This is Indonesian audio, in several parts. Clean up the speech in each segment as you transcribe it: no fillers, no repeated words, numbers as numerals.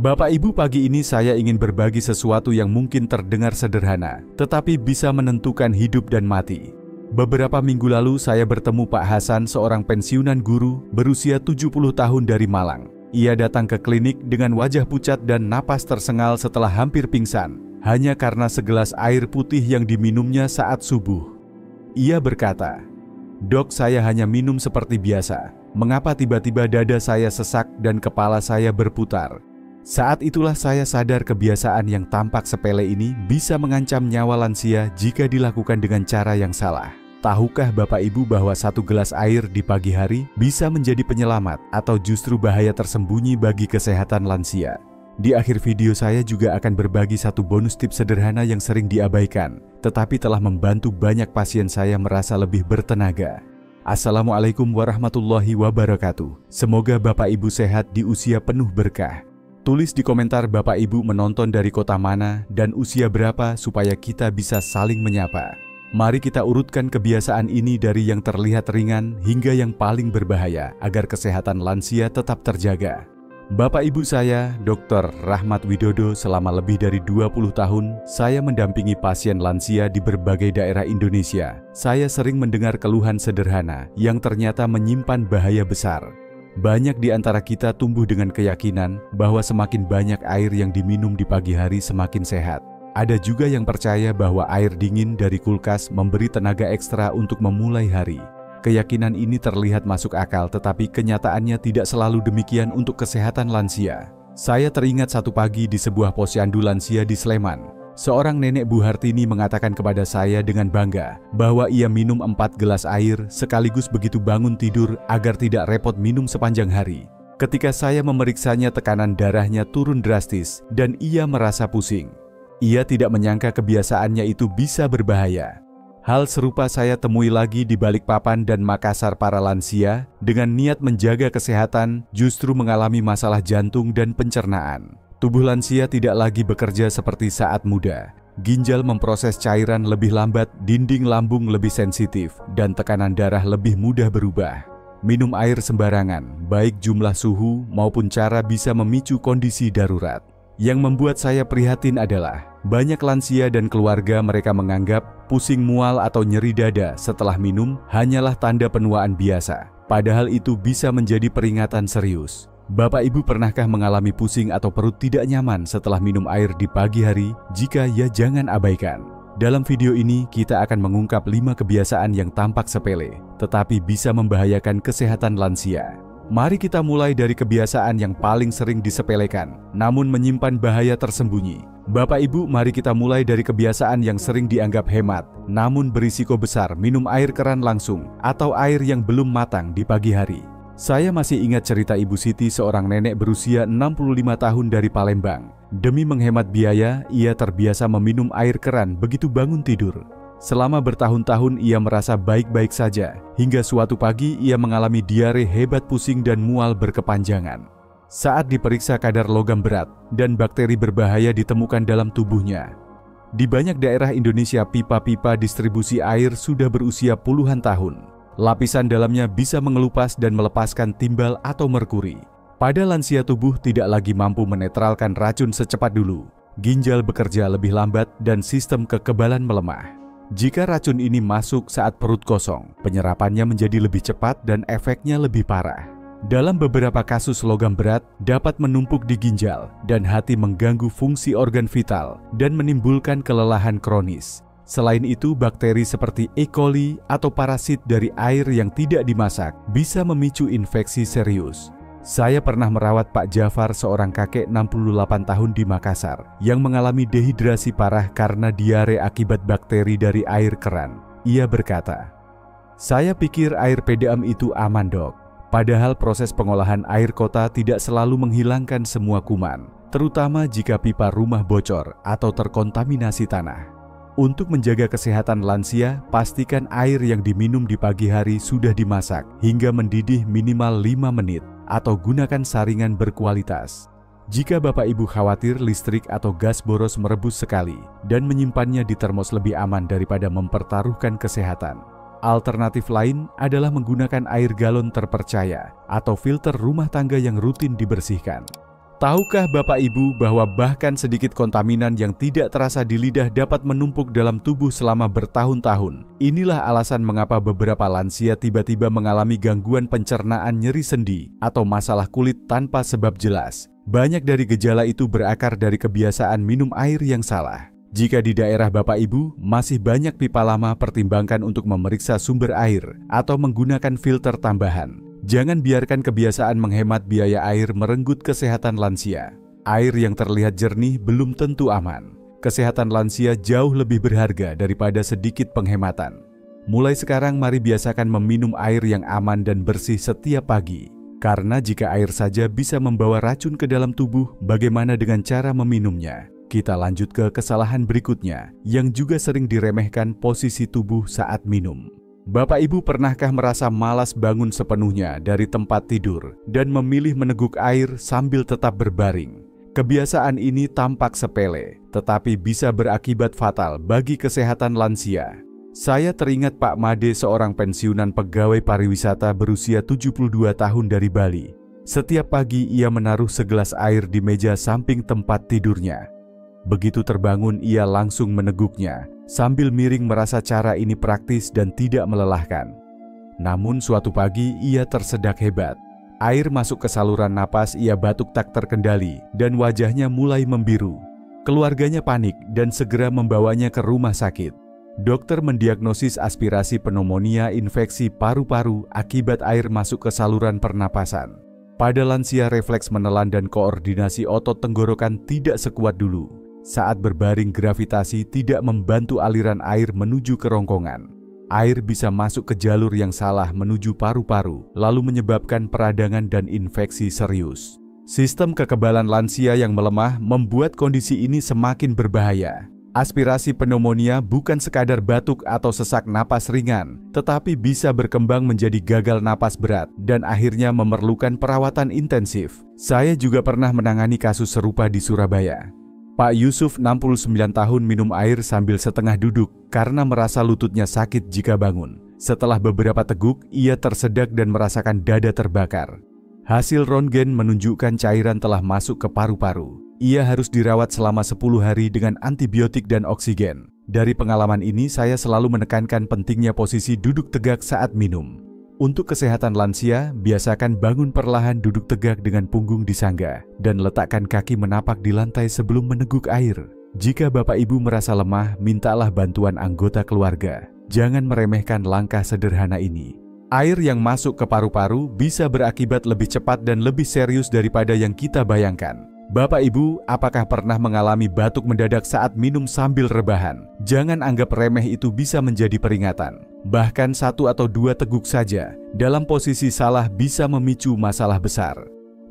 Bapak Ibu, pagi ini saya ingin berbagi sesuatu yang mungkin terdengar sederhana, tetapi bisa menentukan hidup dan mati. Beberapa minggu lalu saya bertemu Pak Hasan, seorang pensiunan guru berusia 70 tahun dari Malang. Ia datang ke klinik dengan wajah pucat dan napas tersengal setelah hampir pingsan, hanya karena segelas air putih yang diminumnya saat subuh. Ia berkata, "Dok, saya hanya minum seperti biasa. Mengapa tiba-tiba dada saya sesak dan kepala saya berputar?" Saat itulah saya sadar kebiasaan yang tampak sepele ini bisa mengancam nyawa lansia jika dilakukan dengan cara yang salah. Tahukah Bapak Ibu bahwa satu gelas air di pagi hari bisa menjadi penyelamat atau justru bahaya tersembunyi bagi kesehatan lansia? Di akhir video saya juga akan berbagi satu bonus tips sederhana yang sering diabaikan, tetapi telah membantu banyak pasien saya merasa lebih bertenaga. Assalamualaikum warahmatullahi wabarakatuh. Semoga Bapak Ibu sehat di usia penuh berkah. Tulis di komentar Bapak Ibu menonton dari kota mana dan usia berapa supaya kita bisa saling menyapa. Mari kita urutkan kebiasaan ini dari yang terlihat ringan hingga yang paling berbahaya agar kesehatan lansia tetap terjaga. Bapak Ibu, saya Dr. Rahmat Widodo. Selama lebih dari 20 tahun, saya mendampingi pasien lansia di berbagai daerah Indonesia. Saya sering mendengar keluhan sederhana yang ternyata menyimpan bahaya besar. Banyak di antara kita tumbuh dengan keyakinan bahwa semakin banyak air yang diminum di pagi hari semakin sehat. Ada juga yang percaya bahwa air dingin dari kulkas memberi tenaga ekstra untuk memulai hari. Keyakinan ini terlihat masuk akal, tetapi kenyataannya tidak selalu demikian untuk kesehatan lansia. Saya teringat satu pagi di sebuah posyandu lansia di Sleman. Seorang nenek Bu Hartini mengatakan kepada saya dengan bangga bahwa ia minum 4 gelas air sekaligus begitu bangun tidur agar tidak repot minum sepanjang hari. Ketika saya memeriksanya, tekanan darahnya turun drastis dan ia merasa pusing. Ia tidak menyangka kebiasaannya itu bisa berbahaya. Hal serupa saya temui lagi di Balikpapan dan Makassar. Para lansia dengan niat menjaga kesehatan justru mengalami masalah jantung dan pencernaan. Tubuh lansia tidak lagi bekerja seperti saat muda. Ginjal memproses cairan lebih lambat, dinding lambung lebih sensitif, dan tekanan darah lebih mudah berubah. Minum air sembarangan, baik jumlah suhu maupun cara, bisa memicu kondisi darurat. Yang membuat saya prihatin adalah banyak lansia dan keluarga mereka menganggap pusing, mual, atau nyeri dada setelah minum hanyalah tanda penuaan biasa. Padahal itu bisa menjadi peringatan serius. Bapak Ibu, pernahkah mengalami pusing atau perut tidak nyaman setelah minum air di pagi hari? Jika ya, jangan abaikan. Dalam video ini kita akan mengungkap 5 kebiasaan yang tampak sepele, tetapi bisa membahayakan kesehatan lansia. Mari kita mulai dari kebiasaan yang paling sering disepelekan, namun menyimpan bahaya tersembunyi. Bapak Ibu, mari kita mulai dari kebiasaan yang sering dianggap hemat, namun berisiko besar: minum air keran langsung atau air yang belum matang di pagi hari. Saya masih ingat cerita Ibu Siti, seorang nenek berusia 65 tahun dari Palembang. Demi menghemat biaya, ia terbiasa meminum air keran begitu bangun tidur. Selama bertahun-tahun ia merasa baik-baik saja, hingga suatu pagi ia mengalami diare hebat, pusing dan mual berkepanjangan. Saat diperiksa, kadar logam berat dan bakteri berbahaya ditemukan dalam tubuhnya. Di banyak daerah Indonesia, pipa-pipa distribusi air sudah berusia puluhan tahun. Lapisan dalamnya bisa mengelupas dan melepaskan timbal atau merkuri. Pada lansia, tubuh tidak lagi mampu menetralkan racun secepat dulu. Ginjal bekerja lebih lambat dan sistem kekebalan melemah. Jika racun ini masuk saat perut kosong, penyerapannya menjadi lebih cepat dan efeknya lebih parah. Dalam beberapa kasus, logam berat dapat menumpuk di ginjal dan hati, mengganggu fungsi organ vital dan menimbulkan kelelahan kronis. Selain itu, bakteri seperti E. coli atau parasit dari air yang tidak dimasak bisa memicu infeksi serius. Saya pernah merawat Pak Jafar, seorang kakek 68 tahun di Makassar yang mengalami dehidrasi parah karena diare akibat bakteri dari air keran. Ia berkata, "Saya pikir air PDAM itu aman, Dok. Padahal proses pengolahan air kota tidak selalu menghilangkan semua kuman, terutama jika pipa rumah bocor atau terkontaminasi tanah." Untuk menjaga kesehatan lansia, pastikan air yang diminum di pagi hari sudah dimasak hingga mendidih minimal 5 menit. Atau gunakan saringan berkualitas. Jika Bapak Ibu khawatir listrik atau gas boros, merebus sekali dan menyimpannya di termos lebih aman daripada mempertaruhkan kesehatan. Alternatif lain adalah menggunakan air galon terpercaya atau filter rumah tangga yang rutin dibersihkan. Tahukah Bapak Ibu bahwa bahkan sedikit kontaminan yang tidak terasa di lidah dapat menumpuk dalam tubuh selama bertahun-tahun? Inilah alasan mengapa beberapa lansia tiba-tiba mengalami gangguan pencernaan, nyeri sendi, atau masalah kulit tanpa sebab jelas. Banyak dari gejala itu berakar dari kebiasaan minum air yang salah. Jika di daerah Bapak Ibu masih banyak pipa lama, pertimbangkan untuk memeriksa sumber air atau menggunakan filter tambahan. Jangan biarkan kebiasaan menghemat biaya air merenggut kesehatan lansia. Air yang terlihat jernih belum tentu aman. Kesehatan lansia jauh lebih berharga daripada sedikit penghematan. Mulai sekarang mari biasakan meminum air yang aman dan bersih setiap pagi. Karena jika air saja bisa membawa racun ke dalam tubuh, bagaimana dengan cara meminumnya? Kita lanjut ke kesalahan berikutnya, yang juga sering diremehkan, posisi tubuh saat minum. Bapak Ibu pernahkah merasa malas bangun sepenuhnya dari tempat tidur dan memilih meneguk air sambil tetap berbaring? Kebiasaan ini tampak sepele, tetapi bisa berakibat fatal bagi kesehatan lansia. Saya teringat Pak Made, seorang pensiunan pegawai pariwisata berusia 72 tahun dari Bali. Setiap pagi ia menaruh segelas air di meja samping tempat tidurnya. Begitu terbangun ia langsung meneguknya, sambil miring, merasa cara ini praktis dan tidak melelahkan. Namun suatu pagi ia tersedak hebat. Air masuk ke saluran napas, ia batuk tak terkendali dan wajahnya mulai membiru. Keluarganya panik dan segera membawanya ke rumah sakit. Dokter mendiagnosis aspirasi pneumonia, infeksi paru-paru akibat air masuk ke saluran pernapasan. Pada lansia, refleks menelan dan koordinasi otot tenggorokan tidak sekuat dulu. Saat berbaring, gravitasi tidak membantu aliran air menuju kerongkongan. Air bisa masuk ke jalur yang salah menuju paru-paru, lalu menyebabkan peradangan dan infeksi serius. Sistem kekebalan lansia yang melemah membuat kondisi ini semakin berbahaya. Aspirasi pneumonia bukan sekadar batuk atau sesak napas ringan, tetapi bisa berkembang menjadi gagal napas berat dan akhirnya memerlukan perawatan intensif. Saya juga pernah menangani kasus serupa di Surabaya. Pak Yusuf, 69 tahun, minum air sambil setengah duduk karena merasa lututnya sakit jika bangun. Setelah beberapa teguk, ia tersedak dan merasakan dada terbakar. Hasil röntgen menunjukkan cairan telah masuk ke paru-paru. Ia harus dirawat selama 10 hari dengan antibiotik dan oksigen. Dari pengalaman ini, saya selalu menekankan pentingnya posisi duduk tegak saat minum. Untuk kesehatan lansia, biasakan bangun perlahan, duduk tegak dengan punggung disangga, dan letakkan kaki menapak di lantai sebelum meneguk air. Jika Bapak Ibu merasa lemah, mintalah bantuan anggota keluarga. Jangan meremehkan langkah sederhana ini. Air yang masuk ke paru-paru bisa berakibat lebih cepat dan lebih serius daripada yang kita bayangkan. Bapak Ibu, apakah pernah mengalami batuk mendadak saat minum sambil rebahan? Jangan anggap remeh, itu bisa menjadi peringatan. Bahkan 1 atau 2 teguk saja dalam posisi salah bisa memicu masalah besar.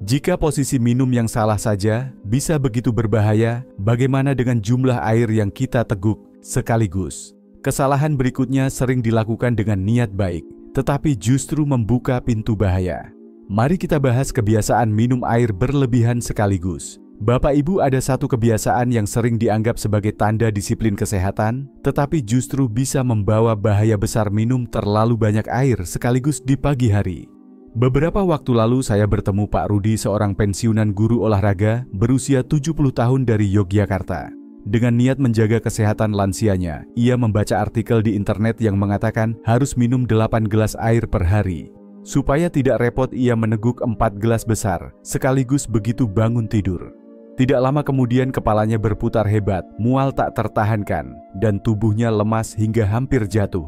Jika posisi minum yang salah saja bisa begitu berbahaya, bagaimana dengan jumlah air yang kita teguk sekaligus? Kesalahan berikutnya sering dilakukan dengan niat baik, tetapi justru membuka pintu bahaya. Mari kita bahas kebiasaan minum air berlebihan sekaligus. Bapak Ibu, ada satu kebiasaan yang sering dianggap sebagai tanda disiplin kesehatan, tetapi justru bisa membawa bahaya besar: minum terlalu banyak air sekaligus di pagi hari. Beberapa waktu lalu saya bertemu Pak Rudi, seorang pensiunan guru olahraga berusia 70 tahun dari Yogyakarta. Dengan niat menjaga kesehatan lansianya, ia membaca artikel di internet yang mengatakan harus minum 8 gelas air per hari. Supaya tidak repot, ia meneguk 4 gelas besar sekaligus begitu bangun tidur. Tidak lama kemudian kepalanya berputar hebat, mual tak tertahankan, dan tubuhnya lemas hingga hampir jatuh.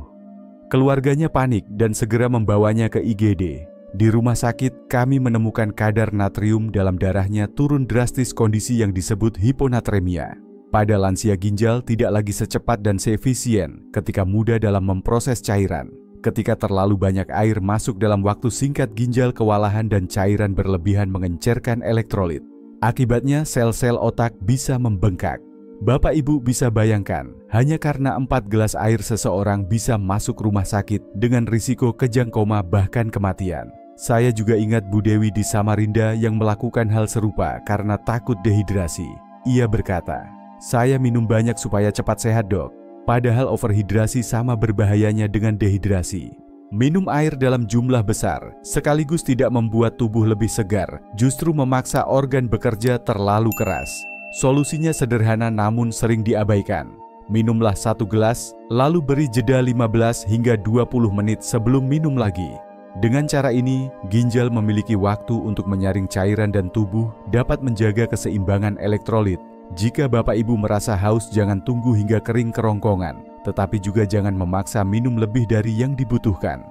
Keluarganya panik dan segera membawanya ke IGD. Di rumah sakit, kami menemukan kadar natrium dalam darahnya turun drastis, kondisi yang disebut hiponatremia. Pada lansia, ginjal tidak lagi secepat dan seefisien ketika muda dalam memproses cairan. Ketika terlalu banyak air masuk dalam waktu singkat, ginjal kewalahan dan cairan berlebihan mengencerkan elektrolit. Akibatnya sel-sel otak bisa membengkak. Bapak Ibu bisa bayangkan, hanya karena 4 gelas air seseorang bisa masuk rumah sakit dengan risiko kejang, koma, bahkan kematian. Saya juga ingat Bu Dewi di Samarinda yang melakukan hal serupa karena takut dehidrasi. Ia berkata, "Saya minum banyak supaya cepat sehat, Dok." Padahal overhidrasi sama berbahayanya dengan dehidrasi. Minum air dalam jumlah besar sekaligus tidak membuat tubuh lebih segar, justru memaksa organ bekerja terlalu keras. Solusinya sederhana namun sering diabaikan. Minumlah 1 gelas, lalu beri jeda 15 hingga 20 menit sebelum minum lagi. Dengan cara ini, ginjal memiliki waktu untuk menyaring cairan dan tubuh dapat menjaga keseimbangan elektrolit. Jika Bapak Ibu merasa haus, jangan tunggu hingga kering kerongkongan, tetapi juga jangan memaksa minum lebih dari yang dibutuhkan.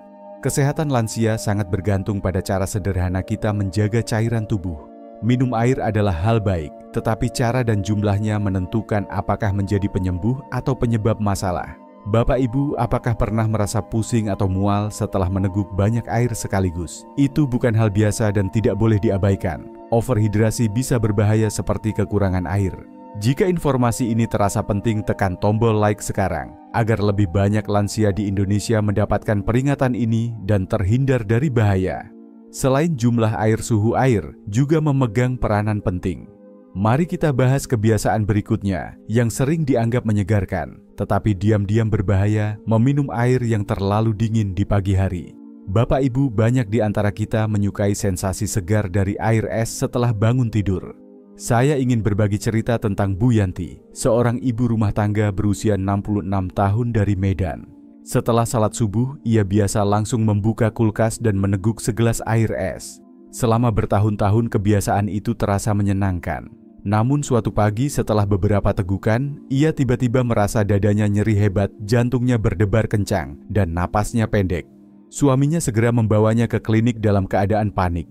Kesehatan lansia sangat bergantung pada cara sederhana kita menjaga cairan tubuh. Minum air adalah hal baik, tetapi cara dan jumlahnya menentukan apakah menjadi penyembuh atau penyebab masalah. Bapak Ibu, apakah pernah merasa pusing atau mual setelah meneguk banyak air sekaligus? Itu bukan hal biasa dan tidak boleh diabaikan. Overhidrasi bisa berbahaya seperti kekurangan air. Jika informasi ini terasa penting, tekan tombol like sekarang, agar lebih banyak lansia di Indonesia mendapatkan peringatan ini dan terhindar dari bahaya. Selain jumlah air, suhu air juga memegang peranan penting. Mari kita bahas kebiasaan berikutnya yang sering dianggap menyegarkan, tetapi diam-diam berbahaya, meminum air yang terlalu dingin di pagi hari. Bapak Ibu, banyak di antara kita menyukai sensasi segar dari air es setelah bangun tidur. Saya ingin berbagi cerita tentang Bu Yanti, seorang ibu rumah tangga berusia 66 tahun dari Medan. Setelah salat subuh, ia biasa langsung membuka kulkas dan meneguk segelas air es. Selama bertahun-tahun kebiasaan itu terasa menyenangkan. Namun suatu pagi setelah beberapa tegukan, ia tiba-tiba merasa dadanya nyeri hebat, jantungnya berdebar kencang, dan napasnya pendek. Suaminya segera membawanya ke klinik dalam keadaan panik.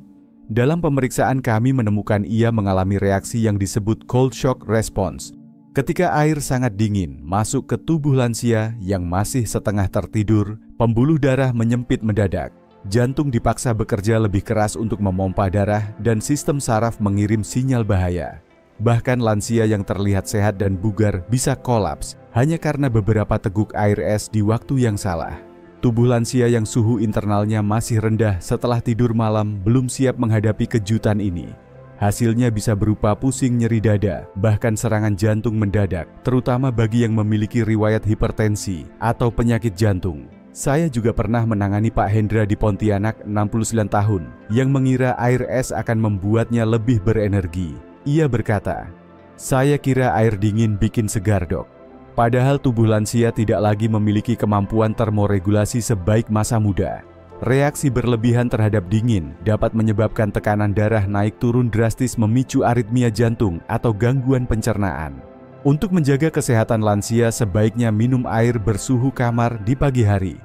Dalam pemeriksaan kami menemukan ia mengalami reaksi yang disebut cold shock response. Ketika air sangat dingin masuk ke tubuh lansia yang masih setengah tertidur, pembuluh darah menyempit mendadak. Jantung dipaksa bekerja lebih keras untuk memompa darah dan sistem saraf mengirim sinyal bahaya. Bahkan lansia yang terlihat sehat dan bugar bisa kolaps hanya karena beberapa teguk air es di waktu yang salah. Tubuh lansia yang suhu internalnya masih rendah setelah tidur malam belum siap menghadapi kejutan ini. Hasilnya bisa berupa pusing, nyeri dada, bahkan serangan jantung mendadak, terutama bagi yang memiliki riwayat hipertensi atau penyakit jantung. Saya juga pernah menangani Pak Hendra di Pontianak, 69 tahun, yang mengira air es akan membuatnya lebih berenergi. Ia berkata, "Saya kira air dingin bikin segar, Dok." Padahal tubuh lansia tidak lagi memiliki kemampuan termoregulasi sebaik masa muda. Reaksi berlebihan terhadap dingin dapat menyebabkan tekanan darah naik turun drastis, memicu aritmia jantung atau gangguan pencernaan. Untuk menjaga kesehatan lansia, sebaiknya minum air bersuhu kamar di pagi hari.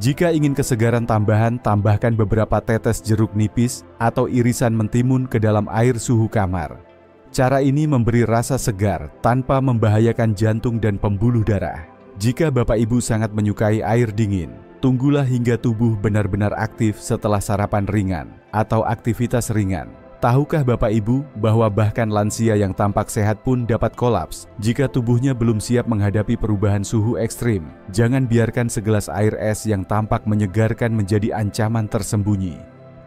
Jika ingin kesegaran tambahan, tambahkan beberapa tetes jeruk nipis atau irisan mentimun ke dalam air suhu kamar. Cara ini memberi rasa segar tanpa membahayakan jantung dan pembuluh darah. Jika Bapak Ibu sangat menyukai air dingin, tunggulah hingga tubuh benar-benar aktif setelah sarapan ringan atau aktivitas ringan. Tahukah Bapak Ibu bahwa bahkan lansia yang tampak sehat pun dapat kolaps jika tubuhnya belum siap menghadapi perubahan suhu ekstrim? Jangan biarkan segelas air es yang tampak menyegarkan menjadi ancaman tersembunyi.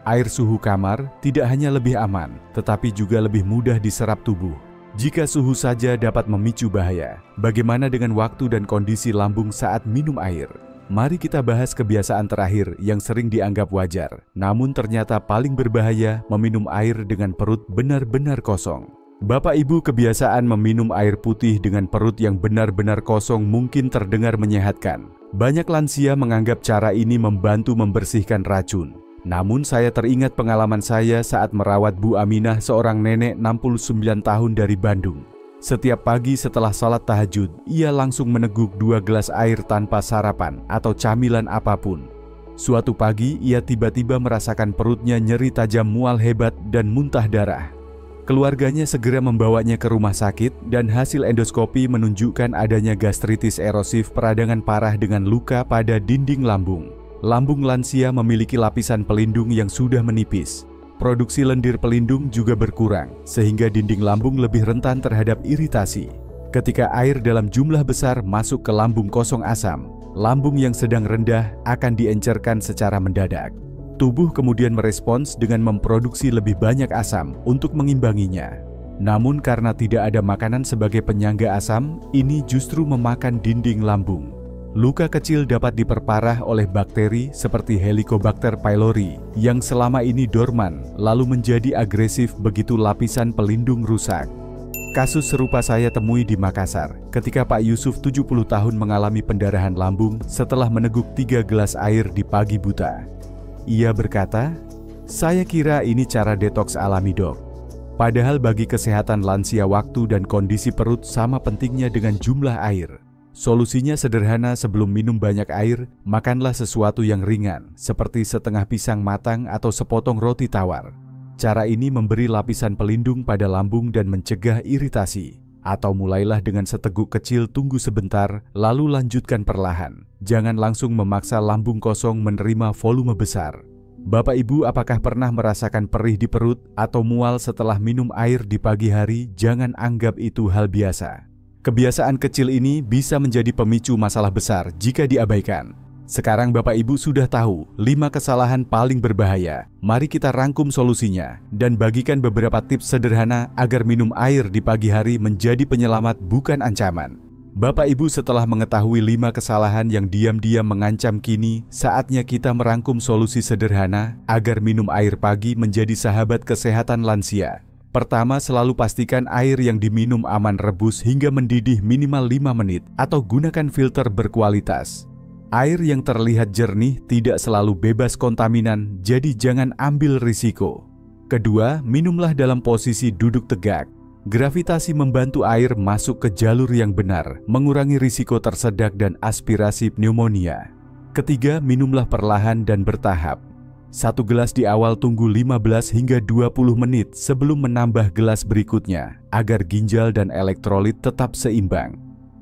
Air suhu kamar tidak hanya lebih aman, tetapi juga lebih mudah diserap tubuh. Jika suhu saja dapat memicu bahaya, bagaimana dengan waktu dan kondisi lambung saat minum air? Mari kita bahas kebiasaan terakhir yang sering dianggap wajar, namun ternyata paling berbahaya, meminum air dengan perut benar-benar kosong. Bapak Ibu, kebiasaan meminum air putih dengan perut yang benar-benar kosong mungkin terdengar menyehatkan. Banyak lansia menganggap cara ini membantu membersihkan racun. Namun saya teringat pengalaman saya saat merawat Bu Aminah, seorang nenek 69 tahun dari Bandung. Setiap pagi setelah salat tahajud, ia langsung meneguk 2 gelas air tanpa sarapan atau camilan apapun. Suatu pagi, ia tiba-tiba merasakan perutnya nyeri tajam, mual hebat, dan muntah darah. Keluarganya segera membawanya ke rumah sakit dan hasil endoskopi menunjukkan adanya gastritis erosif peradangan parah dengan luka pada dinding lambung. Lambung lansia memiliki lapisan pelindung yang sudah menipis. Produksi lendir pelindung juga berkurang, sehingga dinding lambung lebih rentan terhadap iritasi. Ketika air dalam jumlah besar masuk ke lambung kosong asam, lambung yang sedang rendah akan diencerkan secara mendadak. Tubuh kemudian merespons dengan memproduksi lebih banyak asam untuk mengimbanginya. Namun karena tidak ada makanan sebagai penyangga asam, ini justru memakan dinding lambung. Luka kecil dapat diperparah oleh bakteri seperti Helicobacter pylori yang selama ini dorman lalu menjadi agresif begitu lapisan pelindung rusak. Kasus serupa saya temui di Makassar ketika Pak Yusuf 70 tahun mengalami pendarahan lambung setelah meneguk 3 gelas air di pagi buta. Ia berkata, "Saya kira ini cara detoks alami, Dok. Padahal bagi kesehatan lansia waktu dan kondisi perut sama pentingnya dengan jumlah air. Solusinya sederhana, sebelum minum banyak air, makanlah sesuatu yang ringan, seperti setengah pisang matang atau sepotong roti tawar. Cara ini memberi lapisan pelindung pada lambung dan mencegah iritasi. Atau mulailah dengan seteguk kecil, tunggu sebentar, lalu lanjutkan perlahan. Jangan langsung memaksa lambung kosong menerima volume besar." Bapak Ibu, apakah pernah merasakan perih di perut atau mual setelah minum air di pagi hari? Jangan anggap itu hal biasa. Kebiasaan kecil ini bisa menjadi pemicu masalah besar jika diabaikan. Sekarang Bapak Ibu sudah tahu 5 kesalahan paling berbahaya. Mari kita rangkum solusinya dan bagikan beberapa tips sederhana agar minum air di pagi hari menjadi penyelamat bukan ancaman. Bapak Ibu, setelah mengetahui 5 kesalahan yang diam-diam mengancam, kini saatnya kita merangkum solusi sederhana agar minum air pagi menjadi sahabat kesehatan lansia. Pertama, selalu pastikan air yang diminum aman, rebus hingga mendidih minimal 5 menit atau gunakan filter berkualitas. Air yang terlihat jernih tidak selalu bebas kontaminan, jadi jangan ambil risiko. Kedua, minumlah dalam posisi duduk tegak. Gravitasi membantu air masuk ke jalur yang benar, mengurangi risiko tersedak dan aspirasi pneumonia. Ketiga, minumlah perlahan dan bertahap. 1 gelas di awal, tunggu 15 hingga 20 menit sebelum menambah gelas berikutnya, agar ginjal dan elektrolit tetap seimbang.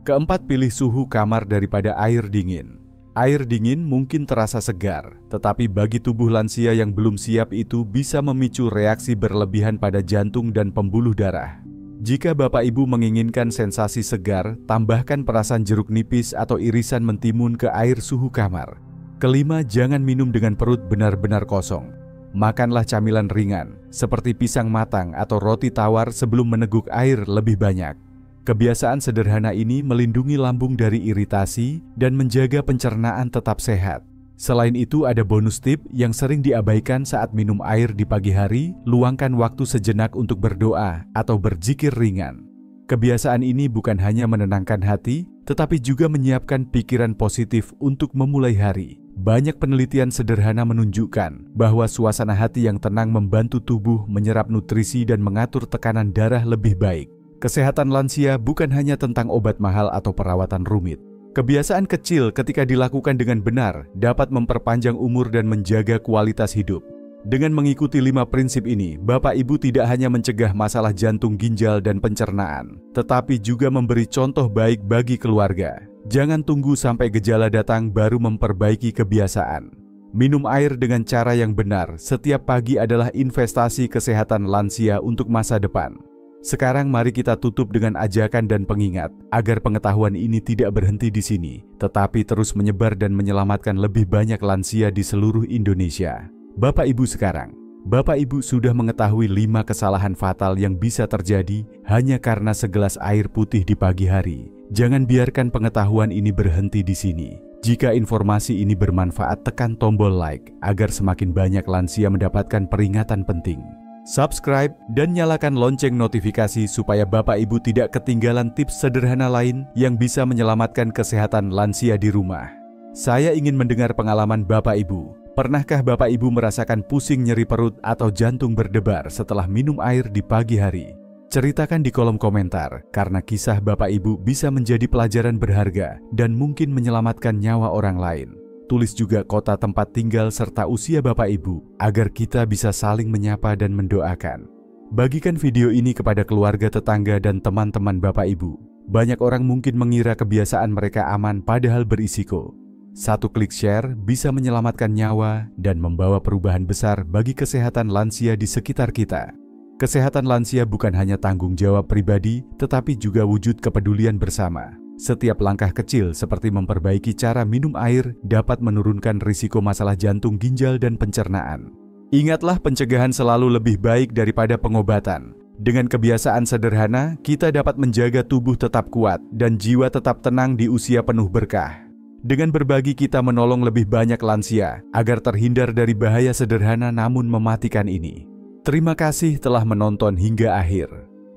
Keempat, pilih suhu kamar daripada air dingin. Air dingin mungkin terasa segar, tetapi bagi tubuh lansia yang belum siap itu bisa memicu reaksi berlebihan pada jantung dan pembuluh darah. Jika Bapak Ibu menginginkan sensasi segar, tambahkan perasan jeruk nipis atau irisan mentimun ke air suhu kamar. Kelima, jangan minum dengan perut benar-benar kosong. Makanlah camilan ringan, seperti pisang matang atau roti tawar sebelum meneguk air lebih banyak. Kebiasaan sederhana ini melindungi lambung dari iritasi dan menjaga pencernaan tetap sehat. Selain itu, ada bonus tip yang sering diabaikan saat minum air di pagi hari: luangkan waktu sejenak untuk berdoa atau berzikir ringan. Kebiasaan ini bukan hanya menenangkan hati, tetapi juga menyiapkan pikiran positif untuk memulai hari. Banyak penelitian sederhana menunjukkan bahwa suasana hati yang tenang membantu tubuh menyerap nutrisi dan mengatur tekanan darah lebih baik. Kesehatan lansia bukan hanya tentang obat mahal atau perawatan rumit. Kebiasaan kecil ketika dilakukan dengan benar dapat memperpanjang umur dan menjaga kualitas hidup. Dengan mengikuti 5 prinsip ini, Bapak Ibu tidak hanya mencegah masalah jantung, ginjal, dan pencernaan, tetapi juga memberi contoh baik bagi keluarga. Jangan tunggu sampai gejala datang baru memperbaiki kebiasaan. Minum air dengan cara yang benar setiap pagi adalah investasi kesehatan lansia untuk masa depan. Sekarang mari kita tutup dengan ajakan dan pengingat agar pengetahuan ini tidak berhenti di sini, tetapi terus menyebar dan menyelamatkan lebih banyak lansia di seluruh Indonesia. Bapak Ibu, sekarang Bapak Ibu sudah mengetahui 5 kesalahan fatal yang bisa terjadi hanya karena segelas air putih di pagi hari. Jangan biarkan pengetahuan ini berhenti di sini. Jika informasi ini bermanfaat, tekan tombol like agar semakin banyak lansia mendapatkan peringatan penting. Subscribe dan nyalakan lonceng notifikasi supaya Bapak Ibu tidak ketinggalan tips sederhana lain yang bisa menyelamatkan kesehatan lansia di rumah. Saya ingin mendengar pengalaman Bapak Ibu. Pernahkah Bapak Ibu merasakan pusing, nyeri perut, atau jantung berdebar setelah minum air di pagi hari? Ceritakan di kolom komentar, karena kisah Bapak Ibu bisa menjadi pelajaran berharga dan mungkin menyelamatkan nyawa orang lain. Tulis juga kota tempat tinggal serta usia Bapak Ibu, agar kita bisa saling menyapa dan mendoakan. Bagikan video ini kepada keluarga, tetangga, dan teman-teman Bapak Ibu. Banyak orang mungkin mengira kebiasaan mereka aman padahal berisiko. 1 klik share bisa menyelamatkan nyawa dan membawa perubahan besar bagi kesehatan lansia di sekitar kita. Kesehatan lansia bukan hanya tanggung jawab pribadi, tetapi juga wujud kepedulian bersama. Setiap langkah kecil seperti memperbaiki cara minum air dapat menurunkan risiko masalah jantung, ginjal, dan pencernaan. Ingatlah, pencegahan selalu lebih baik daripada pengobatan. Dengan kebiasaan sederhana, kita dapat menjaga tubuh tetap kuat dan jiwa tetap tenang di usia penuh berkah. Dengan berbagi kita menolong lebih banyak lansia agar terhindar dari bahaya sederhana namun mematikan ini. Terima kasih telah menonton hingga akhir.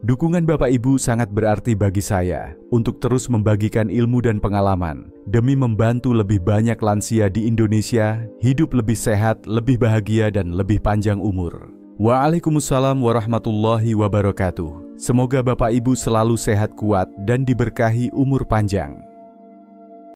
Dukungan Bapak Ibu sangat berarti bagi saya untuk terus membagikan ilmu dan pengalaman demi membantu lebih banyak lansia di Indonesia hidup lebih sehat, lebih bahagia, dan lebih panjang umur. Waalaikumsalam warahmatullahi wabarakatuh. Semoga Bapak Ibu selalu sehat kuat dan diberkahi umur panjang.